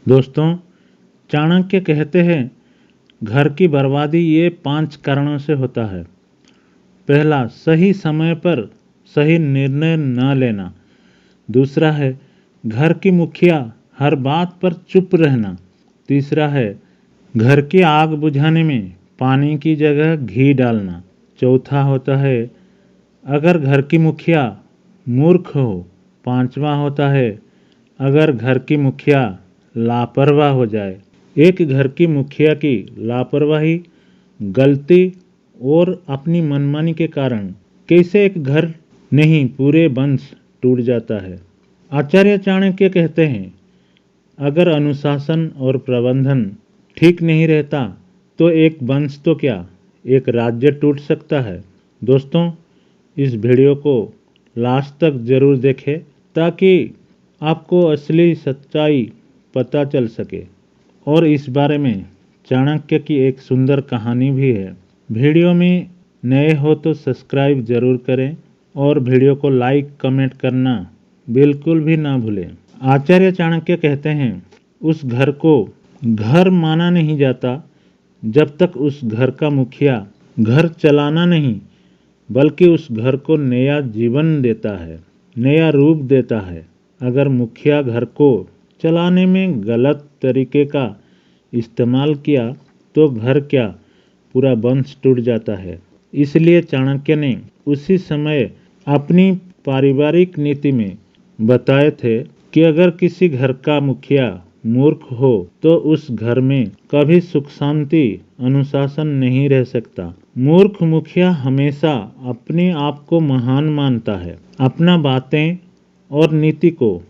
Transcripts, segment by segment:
दोस्तों, चाणक्य कहते हैं घर की बर्बादी ये 5 कारणों से होता है। पहला, सही समय पर सही निर्णय न लेना। दूसरा है घर की मुखिया हर बात पर चुप रहना। तीसरा है घर की आग बुझाने में पानी की जगह घी डालना। चौथा होता है अगर घर की मुखिया मूर्ख हो। पांचवा होता है अगर घर की मुखिया लापरवाह हो जाए। एक घर की मुखिया की लापरवाही, गलती और अपनी मनमानी के कारण कैसे एक घर नहीं पूरे वंश टूट जाता है। आचार्य चाणक्य कहते हैं अगर अनुशासन और प्रबंधन ठीक नहीं रहता तो एक वंश तो क्या एक राज्य टूट सकता है। दोस्तों, इस वीडियो को लास्ट तक जरूर देखें ताकि आपको असली सच्चाई पता चल सके। और इस बारे में चाणक्य की एक सुंदर कहानी भी है। वीडियो में नए हो तो सब्सक्राइब जरूर करें और वीडियो को लाइक कमेंट करना बिल्कुल भी ना भूलें। आचार्य चाणक्य कहते हैं उस घर को घर माना नहीं जाता जब तक उस घर का मुखिया घर चलाना नहीं बल्कि उस घर को नया जीवन देता है, नया रूप देता है। अगर मुखिया घर को चलाने में गलत तरीके का इस्तेमाल किया तो घर क्या पूरा वंश टूट जाता है। इसलिए चाणक्य ने उसी समय अपनी पारिवारिक नीति में बताए थे कि अगर किसी घर का मुखिया मूर्ख हो तो उस घर में कभी सुख शांति अनुशासन नहीं रह सकता। मूर्ख मुखिया हमेशा अपने आप को महान मानता है, अपना बातें और नीति को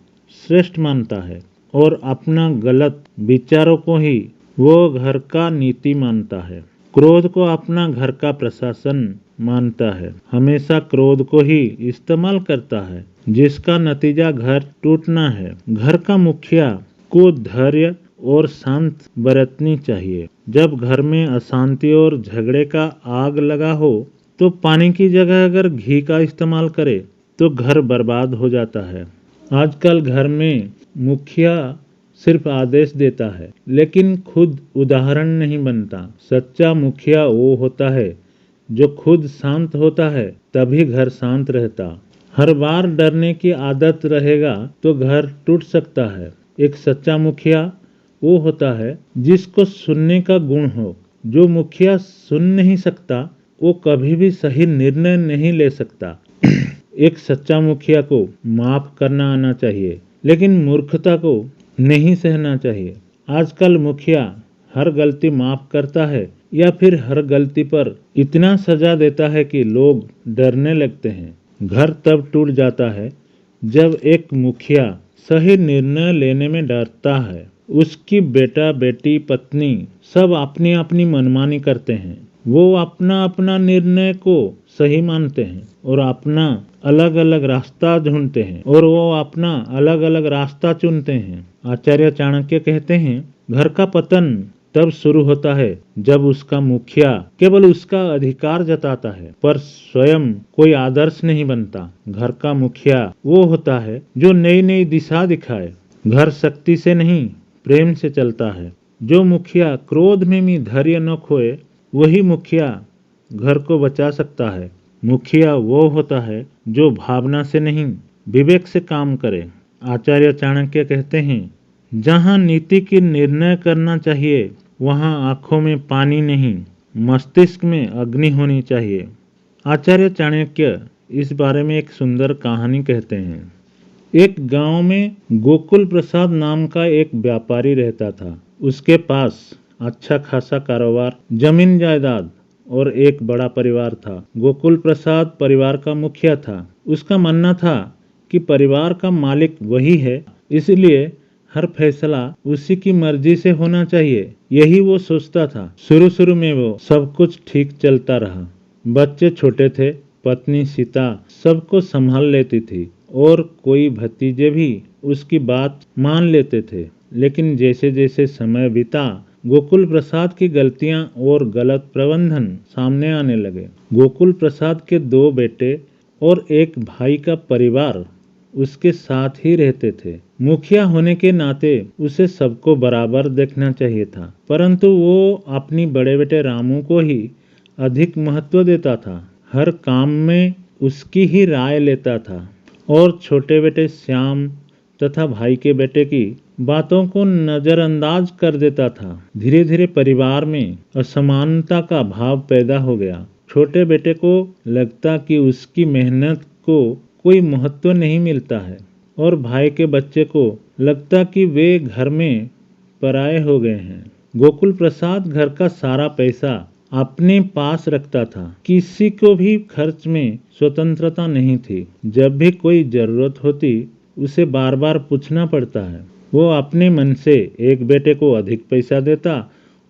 श्रेष्ठ मानता है और अपना गलत विचारों को ही वो घर का नीति मानता है। क्रोध को अपना घर का प्रशासन मानता है, हमेशा क्रोध को ही इस्तेमाल करता है जिसका नतीजा घर टूटना है। घर का मुखिया को धैर्य और शांत बरतनी चाहिए। जब घर में अशांति और झगड़े का आग लगा हो तो पानी की जगह अगर घी का इस्तेमाल करे तो घर बर्बाद हो जाता है। आजकल घर में मुखिया सिर्फ आदेश देता है लेकिन खुद उदाहरण नहीं बनता। सच्चा मुखिया वो होता है जो खुद शांत होता है, तभी घर शांत रहता। हर बार डरने की आदत रहेगा तो घर टूट सकता है। एक सच्चा मुखिया वो होता है जिसको सुनने का गुण हो। जो मुखिया सुन नहीं सकता वो कभी भी सही निर्णय नहीं ले सकता। एक सच्चा मुखिया को माफ करना आना चाहिए लेकिन मूर्खता को नहीं सहना चाहिए। आजकल मुखिया हर गलती माफ करता है या फिर हर गलती पर इतना सजा देता है कि लोग डरने लगते हैं। घर तब टूट जाता है जब एक मुखिया सही निर्णय लेने में डरता है। उसकी बेटा बेटी पत्नी सब अपनी अपनी मनमानी करते हैं। वो अपना अपना निर्णय को सही मानते हैं और अपना अलग अलग रास्ता ढूंढते हैं और वो अपना अलग अलग रास्ता चुनते हैं। आचार्य चाणक्य कहते हैं घर का पतन तब शुरू होता है जब उसका मुखिया केवल उसका अधिकार जताता है पर स्वयं कोई आदर्श नहीं बनता। घर का मुखिया वो होता है जो नई नई दिशा दिखाए। घर शक्ति से नहीं प्रेम से चलता है। जो मुखिया क्रोध में भी धैर्य न खोए वही मुखिया घर को बचा सकता है। मुखिया वो होता है जो भावना से नहीं विवेक से काम करे। आचार्य चाणक्य कहते हैं जहाँ नीति की निर्णय करना चाहिए वहाँ आंखों में पानी नहीं मस्तिष्क में अग्नि होनी चाहिए। आचार्य चाणक्य इस बारे में एक सुंदर कहानी कहते हैं। एक गांव में गोकुल प्रसाद नाम का एक व्यापारी रहता था। उसके पास अच्छा खासा कारोबार, जमीन जायदाद और एक बड़ा परिवार था। गोकुल प्रसाद परिवार का मुखिया था। उसका मानना था कि परिवार का मालिक वही है, इसलिए हर फैसला उसी की मर्जी से होना चाहिए, यही वो सोचता था। शुरू शुरू में वो सब कुछ ठीक चलता रहा। बच्चे छोटे थे, पत्नी सीता सबको संभाल लेती थी और कोई भतीजे भी उसकी बात मान लेते थे। लेकिन जैसे जैसे समय बीता गोकुल प्रसाद की गलतियां और गलत प्रबंधन सामने आने लगे। गोकुल प्रसाद के 2 बेटे और एक भाई का परिवार उसके साथ ही रहते थे। मुखिया होने के नाते उसे सबको बराबर देखना चाहिए था, परंतु वो अपनी बड़े बेटे रामू को ही अधिक महत्व देता था। हर काम में उसकी ही राय लेता था और छोटे बेटे श्याम तथा भाई के बेटे की बातों को नजरअंदाज कर देता था। धीरे धीरे परिवार में असमानता का भाव पैदा हो गया। छोटे बेटे को लगता कि उसकी मेहनत को कोई महत्व नहीं मिलता है और भाई के बच्चे को लगता कि वे घर में पराये हो गए हैं। गोकुल प्रसाद घर का सारा पैसा अपने पास रखता था। किसी को भी खर्च में स्वतंत्रता नहीं थी। जब भी कोई जरूरत होती उसे बार बार पूछना पड़ता है। वो अपने मन से एक बेटे को अधिक पैसा देता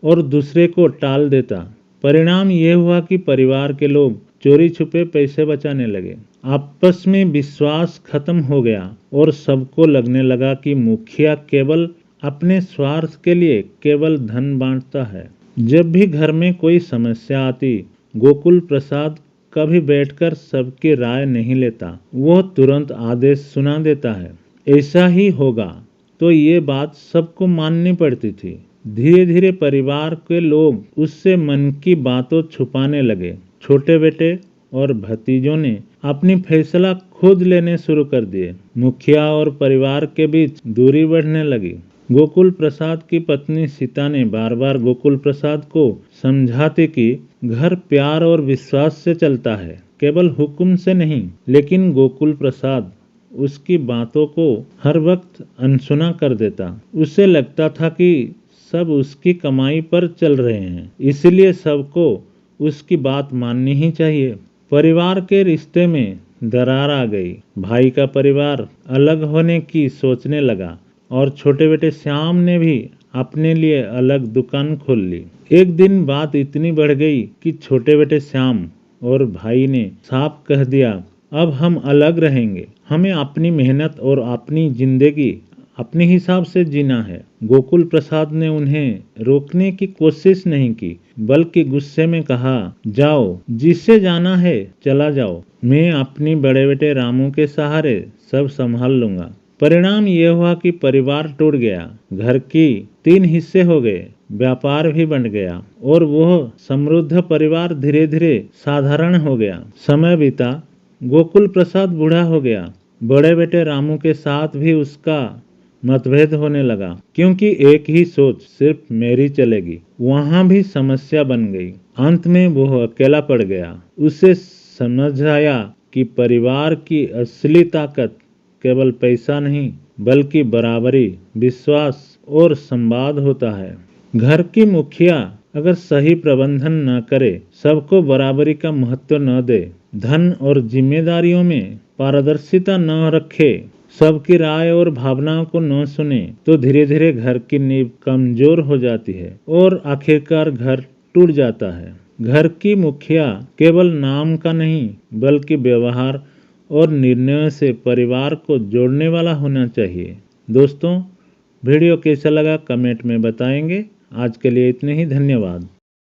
और दूसरे को टाल देता। परिणाम ये हुआ कि परिवार के लोग चोरी छुपे पैसे बचाने लगे। आपस में विश्वास खत्म हो गया और सबको लगने लगा कि मुखिया केवल अपने स्वार्थ के लिए केवल धन बांटता है। जब भी घर में कोई समस्या आती, गोकुल प्रसाद कभी बैठकर सबकी राय नहीं लेता। वो तुरंत आदेश सुना देता है, ऐसा ही होगा। तो ये बात सबको माननी पड़ती थी। धीरे धीरे परिवार के लोग उससे मन की बातों छुपाने लगे। छोटे बेटे और भतीजों ने अपनी फैसला खुद लेने शुरू कर दिए। मुखिया और परिवार के बीच दूरी बढ़ने लगी। गोकुल प्रसाद की पत्नी सीता ने बार बार गोकुल प्रसाद को समझाती कि घर प्यार और विश्वास से चलता है, केवल हुक्म से नहीं। लेकिन गोकुल प्रसाद उसकी बातों को हर वक्त अनसुना कर देता। उसे लगता था कि सब उसकी कमाई पर चल रहे हैं, इसलिए सबको उसकी बात माननी ही चाहिए। परिवार के रिश्ते में दरार आ गई। भाई का परिवार अलग होने की सोचने लगा और छोटे बेटे श्याम ने भी अपने लिए अलग दुकान खोल ली। एक दिन बात इतनी बढ़ गई कि छोटे बेटे श्याम और भाई ने साफ कह दिया, अब हम अलग रहेंगे। हमें अपनी मेहनत और अपनी जिंदगी अपने हिसाब से जीना है। गोकुल प्रसाद ने उन्हें रोकने की कोशिश नहीं की, बल्कि गुस्से में कहा, जाओ, जिससे जाना है चला जाओ। मैं अपनी बड़े बेटे रामू के सहारे सब संभाल लूंगा। परिणाम ये हुआ कि परिवार टूट गया। घर की 3 हिस्से हो गए, व्यापार भी बंट गया और वह समृद्ध परिवार धीरे धीरे साधारण हो गया। समय बीता, गोकुल प्रसाद बूढ़ा हो गया। बड़े बेटे रामू के साथ भी उसका मतभेद होने लगा, क्योंकि एक ही सोच सिर्फ मेरी चलेगी। वहां भी समस्या बन गई। अंत में वो अकेला पड़ गया। उसे समझ आया कि परिवार की असली ताकत केवल पैसा नहीं, बल्कि बराबरी, विश्वास और संवाद होता है। घर की मुखिया अगर सही प्रबंधन न करे, सबको बराबरी का महत्व न दे, धन और जिम्मेदारियों में पारदर्शिता न रखे, सबकी राय और भावनाओं को न सुने, तो धीरे धीरे घर की नींव कमजोर हो जाती है और आखिरकार घर टूट जाता है। घर की मुखिया केवल नाम का नहीं, बल्कि व्यवहार और निर्णयों से परिवार को जोड़ने वाला होना चाहिए। दोस्तों, वीडियो कैसा लगा कमेंट में बताएंगे। आज के लिए इतने ही, धन्यवाद।